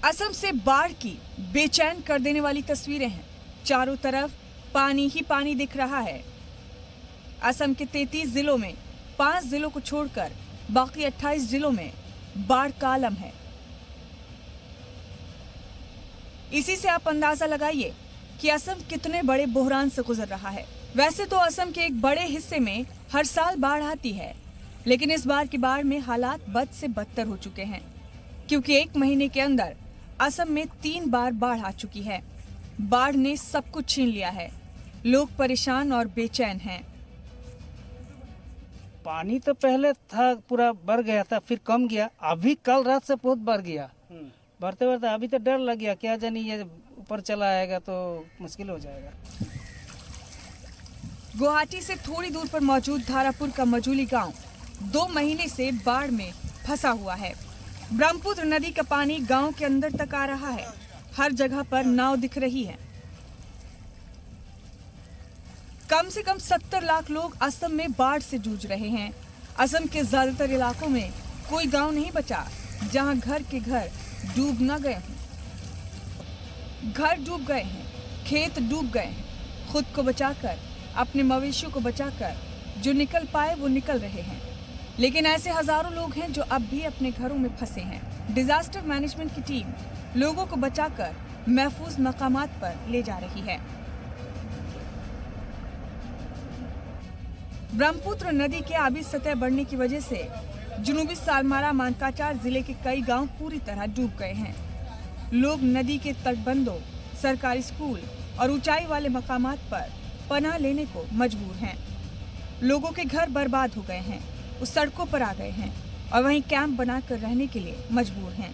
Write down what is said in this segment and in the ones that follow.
असम से बाढ़ की बेचैन कर देने वाली तस्वीरें हैं। चारों तरफ पानी ही पानी दिख रहा है। असम के 33 जिलों में 5 जिलों को छोड़कर बाकी 28 जिलों में बाढ़ का आलम है। इसी से आप अंदाजा लगाइए कि असम कितने बड़े बहरान से गुजर रहा है। वैसे तो असम के एक बड़े हिस्से में हर साल बाढ़ आती है, लेकिन इस बार की बाढ़ में हालात बद से बदतर हो चुके हैं, क्योंकि 1 महीने के अंदर असम में 3 बार बाढ़ आ चुकी है। बाढ़ ने सब कुछ छीन लिया है। लोग परेशान और बेचैन हैं। पानी तो पहले था, पूरा बढ़ गया था, फिर कम गया। अभी कल रात से बहुत बढ़ गया। बढ़ते बढ़ते अभी तो डर लग गया, क्या जानी ये ऊपर चला आएगा तो मुश्किल हो जाएगा। गुवाहाटी से थोड़ी दूर पर मौजूद धारापुर का मजूली गांव 2 महीने से बाढ़ में फंसा हुआ है। ब्रह्मपुत्र नदी का पानी गांव के अंदर तक आ रहा है। हर जगह पर नाव दिख रही है। कम से कम 70 लाख लोग असम में बाढ़ से जूझ रहे हैं। असम के ज्यादातर इलाकों में कोई गांव नहीं बचा जहां घर के घर डूब न गए हों। घर डूब गए हैं, खेत डूब गए हैं। खुद को बचाकर, अपने मवेशियों को बचाकर जो निकल पाए वो निकल रहे हैं, लेकिन ऐसे हजारों लोग हैं जो अब भी अपने घरों में फंसे हैं। डिजास्टर मैनेजमेंट की टीम लोगों को बचाकर महफूज मकामात पर ले जा रही है। ब्रह्मपुत्र नदी के आबी सतह बढ़ने की वजह से जुनूबी सालमारा मानकाचार जिले के कई गांव पूरी तरह डूब गए हैं। लोग नदी के तटबंधों, सरकारी स्कूल और ऊंचाई वाले मकामात पर पनाह लेने को मजबूर हैं। लोगों के घर बर्बाद हो गए हैं, वो सड़कों पर आ गए हैं और वहीं कैंप बनाकर रहने के लिए मजबूर हैं।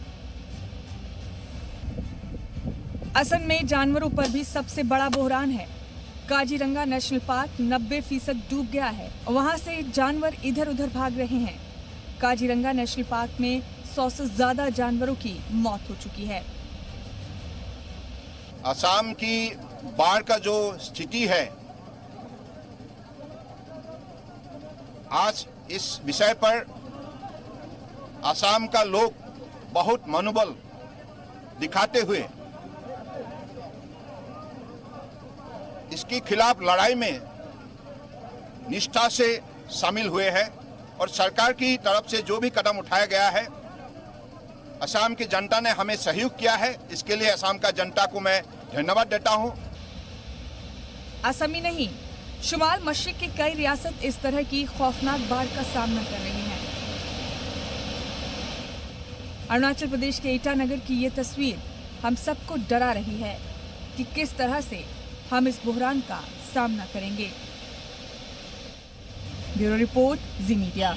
असम में जानवरों पर भी सबसे बड़ा बहरान है। काजीरंगा नेशनल पार्क 90% डूब गया है और वहां से जानवर इधर उधर भाग रहे हैं। काजीरंगा नेशनल पार्क में 100 से ज्यादा जानवरों की मौत हो चुकी है। असम की बाढ़ का जो स्थिति है, आज इस विषय पर असम का लोग बहुत मनोबल दिखाते हुए इसके खिलाफ लड़ाई में निष्ठा से शामिल हुए हैं और सरकार की तरफ से जो भी कदम उठाया गया है, असम की जनता ने हमें सहयोग किया है। इसके लिए असम का जनता को मैं धन्यवाद देता हूं। असम ही नहीं, शुमाल मशरिक की कई रियासत इस तरह की खौफनाक बाढ़ का सामना कर रही हैं। अरुणाचल प्रदेश के ईटानगर की ये तस्वीर हम सबको डरा रही है कि किस तरह से हम इस बहरान का सामना करेंगे। ब्यूरो रिपोर्ट, जी मीडिया।